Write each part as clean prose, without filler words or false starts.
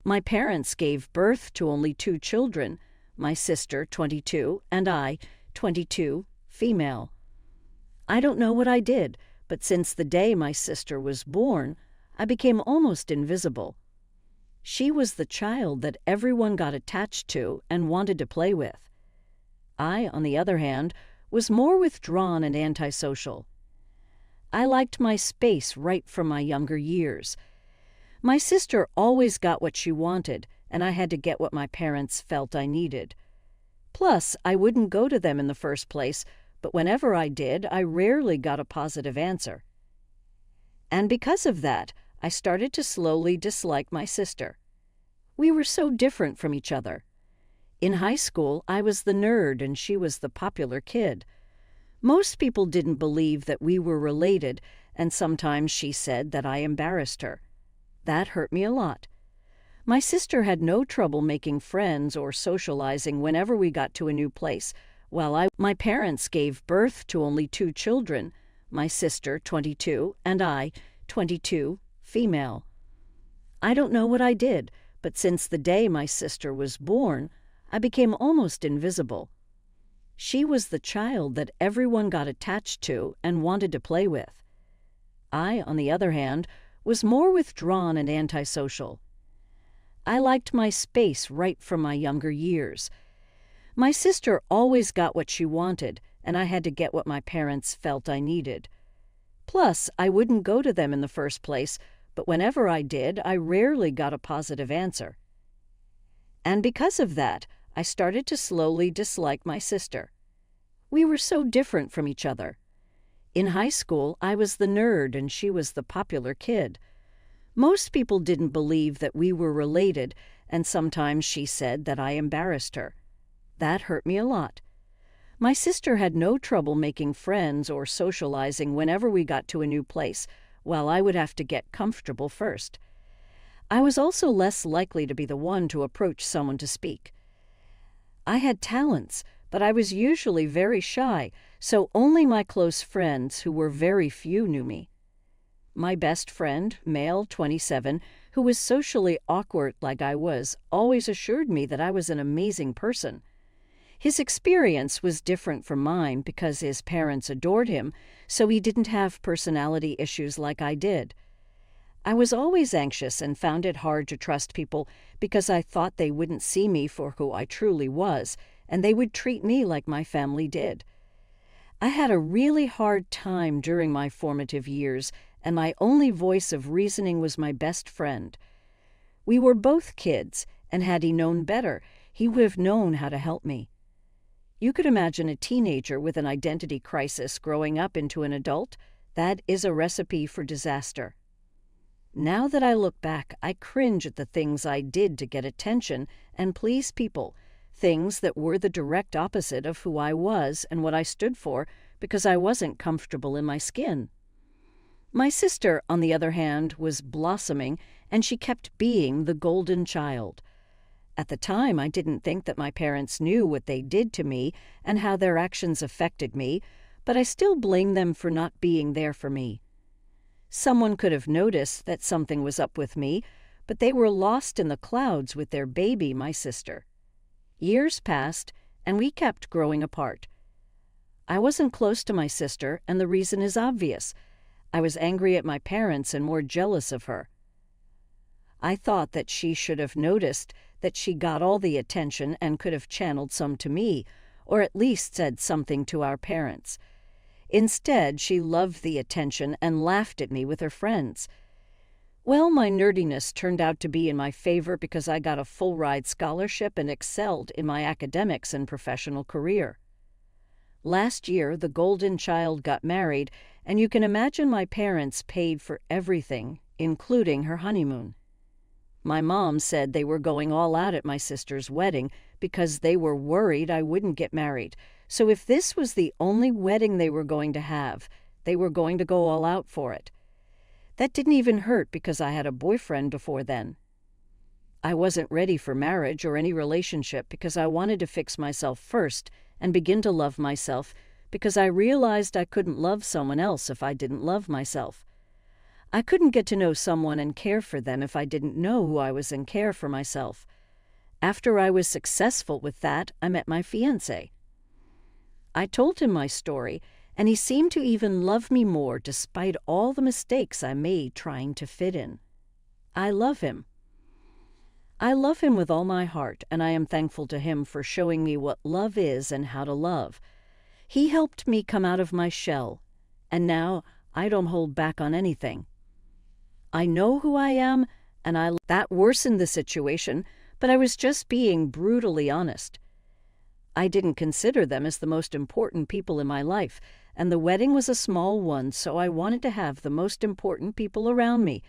My parents gave birth to only 2 children, my sister, 22, and I, 22, female. I don't know what I did, but since the day my sister was born, I became almost invisible. She was the child that everyone got attached to and wanted to play with. I, on the other hand, was more withdrawn and antisocial. I liked my space right from my younger years. My sister always got what she wanted, and I had to get what my parents felt I needed. Plus, I wouldn't go to them in the first place, but whenever I did, I rarely got a positive answer. And because of that, I started to slowly dislike my sister. We were so different from each other. In high school, I was the nerd and she was the popular kid. Most people didn't believe that we were related, and sometimes she said that I embarrassed her. That hurt me a lot. My sister had no trouble making friends or socializing whenever we got to a new place, while my parents gave birth to only 2 children, my sister, 22, and I, 22, female. I don't know what I did, but since the day my sister was born, I became almost invisible. She was the child that everyone got attached to and wanted to play with. I, on the other hand, was more withdrawn and antisocial. I liked my space right from my younger years. My sister always got what she wanted, and I had to get what my parents felt I needed. Plus, I wouldn't go to them in the first place, but whenever I did, I rarely got a positive answer. And because of that, I started to slowly dislike my sister. We were so different from each other. In high school, I was the nerd and she was the popular kid. Most people didn't believe that we were related, and sometimes she said that I embarrassed her. That hurt me a lot. My sister had no trouble making friends or socializing whenever we got to a new place, while I would have to get comfortable first. I was also less likely to be the one to approach someone to speak. I had talents, but I was usually very shy, so only my close friends, who were very few, knew me. My best friend, male, 27, who was socially awkward like I was, always assured me that I was an amazing person. His experience was different from mine because his parents adored him, so he didn't have personality issues like I did. I was always anxious and found it hard to trust people because I thought they wouldn't see me for who I truly was, and they would treat me like my family did. I had a really hard time during my formative years, and my only voice of reasoning was my best friend. We were both kids, and had he known better, he would have known how to help me. You could imagine a teenager with an identity crisis growing up into an adult. That is a recipe for disaster. Now that I look back, I cringe at the things I did to get attention and please people, things that were the direct opposite of who I was and what I stood for because I wasn't comfortable in my skin. My sister, on the other hand, was blossoming, and she kept being the golden child. At the time, I didn't think that my parents knew what they did to me and how their actions affected me, but I still blame them for not being there for me. Someone could have noticed that something was up with me, but they were lost in the clouds with their baby, my sister. Years passed, and we kept growing apart. I wasn't close to my sister, and the reason is obvious. I was angry at my parents and more jealous of her. I thought that she should have noticed that she got all the attention and could have channeled some to me, or at least said something to our parents. Instead, she loved the attention and laughed at me with her friends. Well, my nerdiness turned out to be in my favor because I got a full-ride scholarship and excelled in my academics and professional career. Last year, the golden child got married, and you can imagine my parents paid for everything, including her honeymoon. My mom said they were going all out at my sister's wedding because they were worried I wouldn't get married. So if this was the only wedding they were going to have, they were going to go all out for it. That didn't even hurt because I had a boyfriend before then. I wasn't ready for marriage or any relationship because I wanted to fix myself first and begin to love myself because I realized I couldn't love someone else if I didn't love myself. I couldn't get to know someone and care for them if I didn't know who I was and care for myself. After I was successful with that, I met my fiancé. I told him my story, and he seemed to even love me more despite all the mistakes I made trying to fit in. I love him. I love him with all my heart, and I am thankful to him for showing me what love is and how to love. He helped me come out of my shell, and now I don't hold back on anything. I know who I am, and that worsened the situation, but I was just being brutally honest. I didn't consider them as the most important people in my life, and the wedding was a small one, so I wanted to have the most important people around me,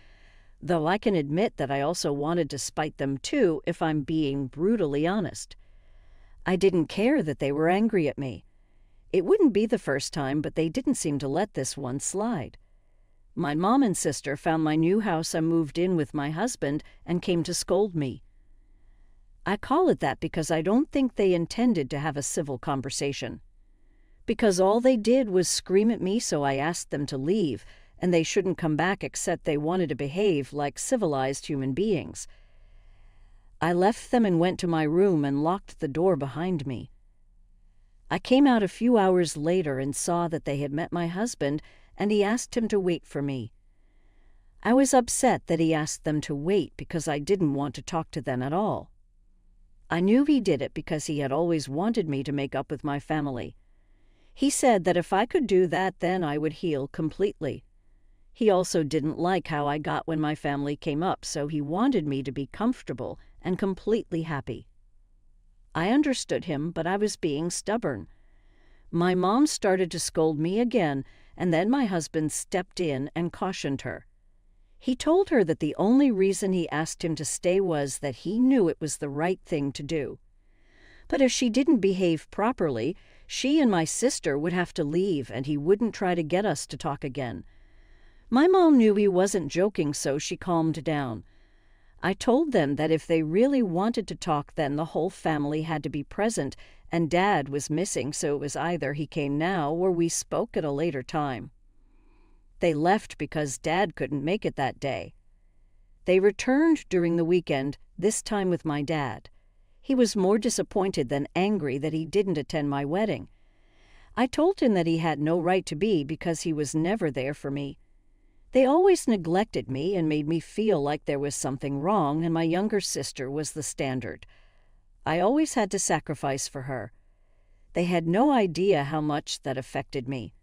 though I can admit that I also wanted to spite them too, if I'm being brutally honest. I didn't care that they were angry at me. It wouldn't be the first time, but they didn't seem to let this one slide. My mom and sister found my new house I moved in with my husband and came to scold me. I call it that because I don't think they intended to have a civil conversation. Because all they did was scream at me, so I asked them to leave, and they shouldn't come back except they wanted to behave like civilized human beings. I left them and went to my room and locked the door behind me. I came out a few hours later and saw that they had met my husband, and he asked him to wait for me. I was upset that he asked them to wait because I didn't want to talk to them at all. I knew he did it because he had always wanted me to make up with my family. He said that if I could do that, then I would heal completely. He also didn't like how I got when my family came up, so he wanted me to be comfortable and completely happy. I understood him, but I was being stubborn. My mom started to scold me again, and then my husband stepped in and cautioned her. He told her that the only reason he asked him to stay was that he knew it was the right thing to do. But if she didn't behave properly, she and my sister would have to leave, and he wouldn't try to get us to talk again. My mom knew he wasn't joking, so she calmed down. I told them that if they really wanted to talk, then the whole family had to be present, and Dad was missing, so it was either he came now or we spoke at a later time. They left because Dad couldn't make it that day. They returned during the weekend, this time with my dad. He was more disappointed than angry that he didn't attend my wedding. I told him that he had no right to be because he was never there for me. They always neglected me and made me feel like there was something wrong, and my younger sister was the standard. I always had to sacrifice for her. They had no idea how much that affected me.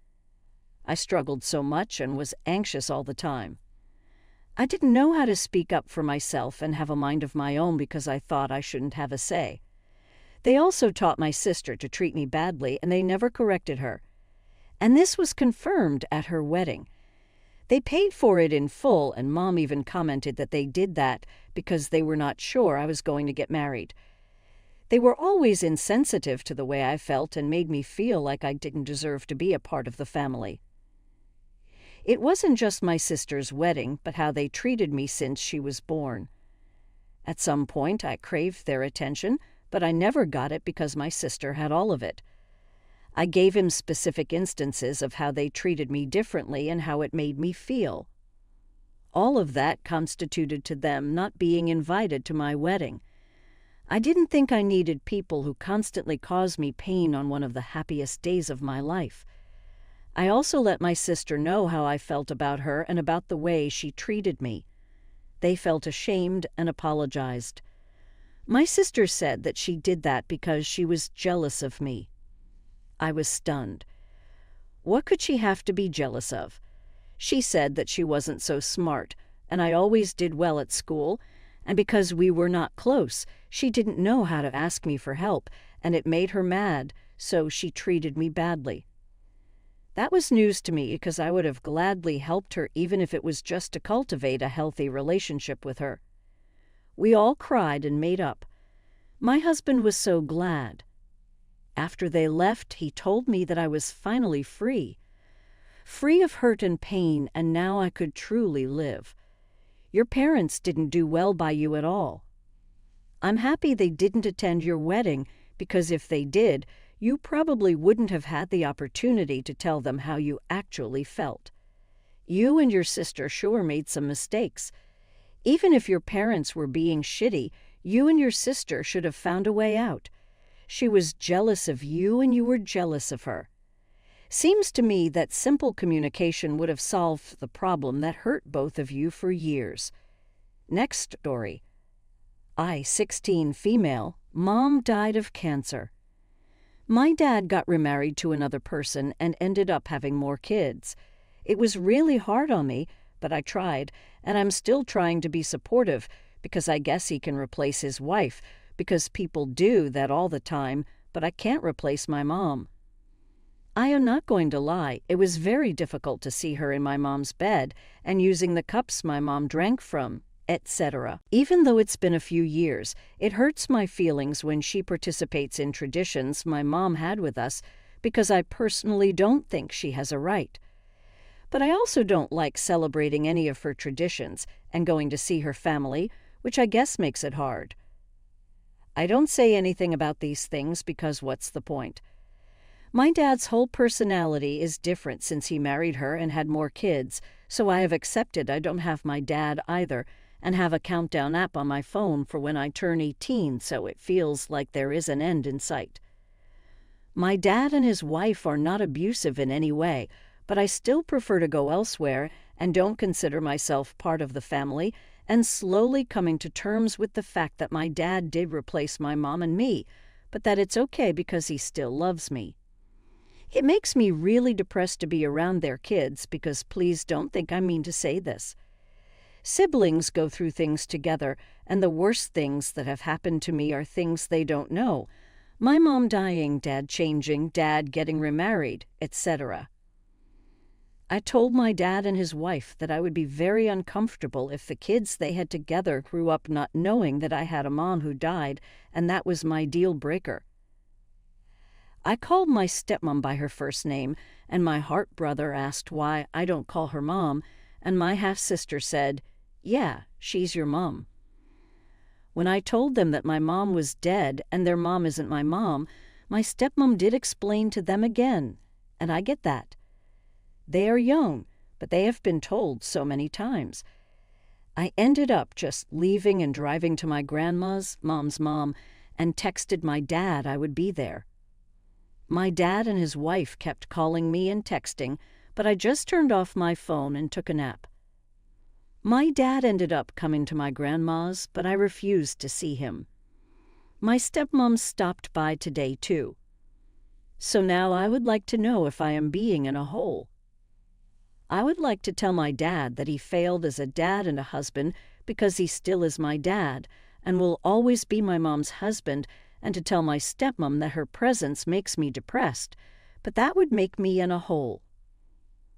I struggled so much and was anxious all the time. I didn't know how to speak up for myself and have a mind of my own because I thought I shouldn't have a say. They also taught my sister to treat me badly, and they never corrected her. And this was confirmed at her wedding. They paid for it in full, and Mom even commented that they did that because they were not sure I was going to get married. They were always insensitive to the way I felt and made me feel like I didn't deserve to be a part of the family. It wasn't just my sister's wedding, but how they treated me since she was born. At some point, I craved their attention, but I never got it because my sister had all of it. I gave him specific instances of how they treated me differently and how it made me feel. All of that constituted to them not being invited to my wedding. I didn't think I needed people who constantly caused me pain on one of the happiest days of my life. I also let my sister know how I felt about her and about the way she treated me. They felt ashamed and apologized. My sister said that she did that because she was jealous of me. I was stunned. What could she have to be jealous of? She said that she wasn't so smart, and I always did well at school, and because we were not close, she didn't know how to ask me for help, and it made her mad, so she treated me badly. That was news to me because I would have gladly helped her even if it was just to cultivate a healthy relationship with her. We all cried and made up. My husband was so glad. After they left, he told me that I was finally free of hurt and pain, and now I could truly live. Your parents didn't do well by you at all. I'm happy they didn't attend your wedding, because if they did, you probably wouldn't have had the opportunity to tell them how you actually felt. You and your sister sure made some mistakes. Even if your parents were being shitty, you and your sister should have found a way out. She was jealous of you and you were jealous of her. Seems to me that simple communication would have solved the problem that hurt both of you for years. Next story. I, 16, female, mom died of cancer. My dad got remarried to another person and ended up having more kids. It was really hard on me, but I tried, and I'm still trying to be supportive because I guess he can replace his wife, because people do that all the time, but I can't replace my mom. I am not going to lie, it was very difficult to see her in my mom's bed and using the cups my mom drank from, etc. Even though it's been a few years, it hurts my feelings when she participates in traditions my mom had with us because I personally don't think she has a right. But I also don't like celebrating any of her traditions and going to see her family, which I guess makes it hard. I don't say anything about these things because what's the point? My dad's whole personality is different since he married her and had more kids, so I have accepted I don't have my dad either and have a countdown app on my phone for when I turn 18 so it feels like there is an end in sight. My dad and his wife are not abusive in any way, but I still prefer to go elsewhere and don't consider myself part of the family, and slowly coming to terms with the fact that my dad did replace my mom and me, but that it's okay because he still loves me. It makes me really depressed to be around their kids because please don't think I mean to say this. Siblings go through things together, and the worst things that have happened to me are things they don't know. My mom dying, dad changing, dad getting remarried, etc. I told my dad and his wife that I would be very uncomfortable if the kids they had together grew up not knowing that I had a mom who died, and that was my deal breaker. I called my stepmom by her first name, and my heart brother asked why I don't call her mom, and my half-sister said, "Yeah, she's your mom." When I told them that my mom was dead and their mom isn't my mom, my stepmom did explain to them again, and I get that. They are young, but they have been told so many times. I ended up just leaving and driving to my grandma's, mom's mom, and texted my dad I would be there. My dad and his wife kept calling me and texting, but I just turned off my phone and took a nap. My dad ended up coming to my grandma's, but I refused to see him. My stepmom stopped by today, too. So now I would like to know if I am being in a hole. I would like to tell my dad that he failed as a dad and a husband because he still is my dad and will always be my mom's husband, and to tell my stepmom that her presence makes me depressed, but that would make me in a hole.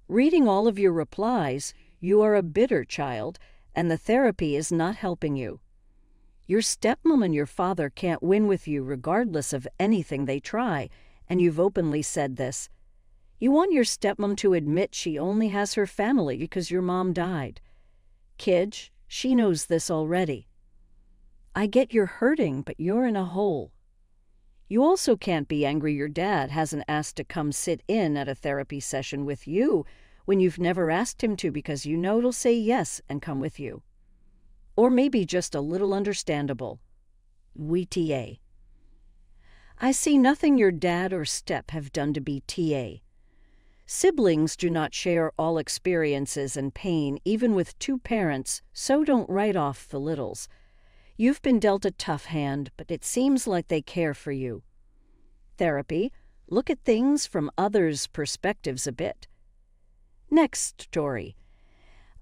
Reading all of your replies, you are a bitter child, and the therapy is not helping you. Your stepmom and your father can't win with you regardless of anything they try, and you've openly said this. You want your stepmom to admit she only has her family because your mom died. Kid, she knows this already. I get you're hurting, but you're in a hole. You also can't be angry your dad hasn't asked to come sit in at a therapy session with you when you've never asked him to because you know he'll say yes and come with you. Or maybe just a little understandable. We TA. I see nothing your dad or step have done to be TA. Siblings do not share all experiences and pain even with two parents, so don't write off the littles. You've been dealt a tough hand, but it seems like they care for you. Therapy, look at things from others' perspectives a bit. Next story.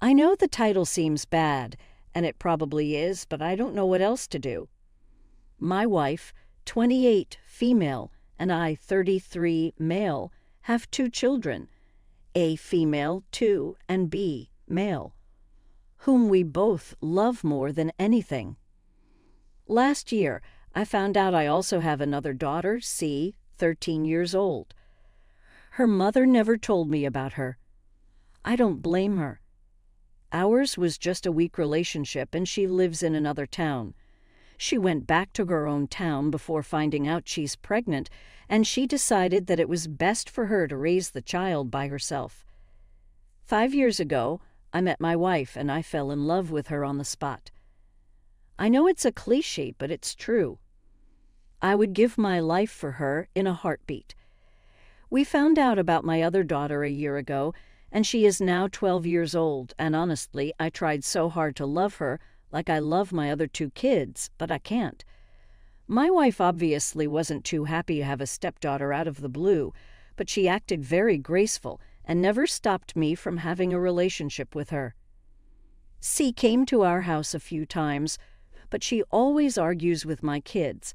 I know the title seems bad, and it probably is, but I don't know what else to do. My wife, 28, female, and I, 33, male, have 2 children, A, female, 2, and B, male, whom we both love more than anything. Last year, I found out I also have another daughter, C, 13 years old. Her mother never told me about her. I don't blame her. Ours was just a weak relationship, and she lives in another town. She went back to her own town before finding out she's pregnant, and she decided that it was best for her to raise the child by herself. 5 years ago, I met my wife and I fell in love with her on the spot. I know it's a cliché, but it's true. I would give my life for her in a heartbeat. We found out about my other daughter a year ago, and she is now 12 years old, and honestly, I tried so hard to love her like I love my other 2 kids, but I can't. My wife obviously wasn't too happy to have a stepdaughter out of the blue, but she acted very graceful and never stopped me from having a relationship with her. C came to our house a few times, but she always argues with my kids.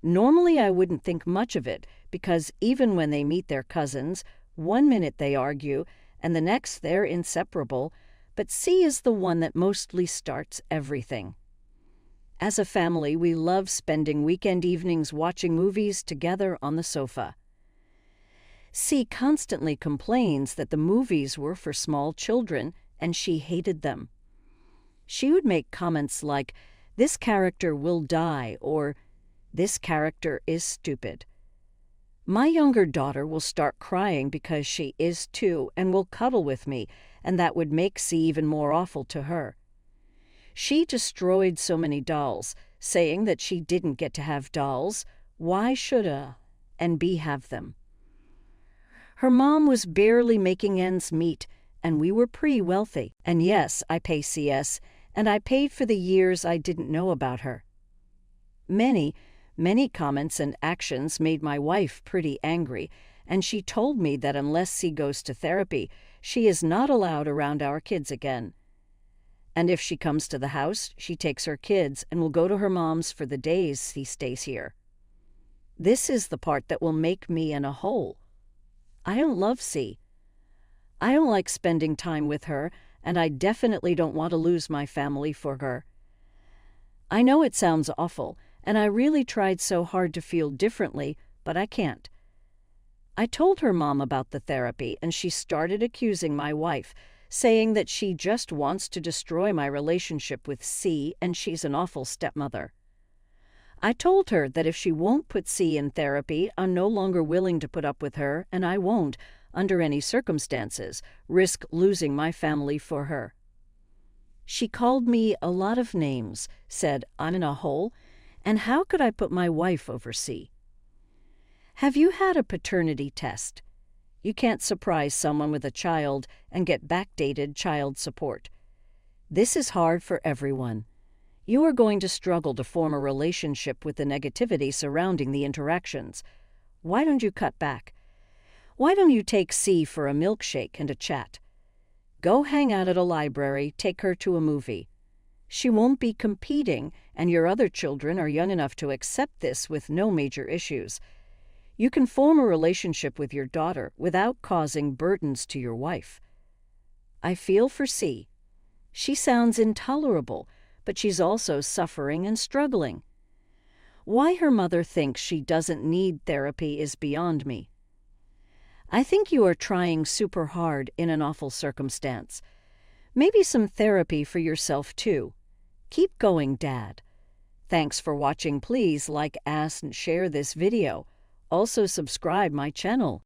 Normally I wouldn't think much of it, because even when they meet their cousins, one minute they argue, and the next they're inseparable, but C is the one that mostly starts everything. As a family, we love spending weekend evenings watching movies together on the sofa. C constantly complains that the movies were for small children, and she hated them. She would make comments like, "This character will die," or "This character is stupid." My younger daughter will start crying because she is too and will cuddle with me, and that would make C even more awful to her. She destroyed so many dolls, saying that she didn't get to have dolls. Why should A and B have them? Her mom was barely making ends meet, and we were pre-wealthy. And yes, I pay CS, and I paid for the years I didn't know about her. Many comments and actions made my wife pretty angry, and she told me that unless C goes to therapy, she is not allowed around our kids again. And if she comes to the house, she takes her kids and will go to her mom's for the days C stays here. This is the part that will make me in a hole. I don't love C. I don't like spending time with her, and I definitely don't want to lose my family for her. I know it sounds awful, and I really tried so hard to feel differently, but I can't. I told her mom about the therapy, and she started accusing my wife, saying that she just wants to destroy my relationship with C and she's an awful stepmother. I told her that if she won't put C in therapy, I'm no longer willing to put up with her, and I won't, under any circumstances, risk losing my family for her. She called me a lot of names, said I'm in a hole, and how could I put my wife over C? Have you had a paternity test? You can't surprise someone with a child and get backdated child support. This is hard for everyone. You are going to struggle to form a relationship with the negativity surrounding the interactions. Why don't you cut back? Why don't you take C for a milkshake and a chat? Go hang out at a library, take her to a movie. She won't be competing, and your other children are young enough to accept this with no major issues. You can form a relationship with your daughter without causing burdens to your wife. I feel for C. She sounds intolerable, but she's also suffering and struggling. Why her mother thinks she doesn't need therapy is beyond me. I think you are trying super hard in an awful circumstance. Maybe some therapy for yourself too. Keep going, Dad. Thanks for watching. Please like, and share this video. Also subscribe my channel.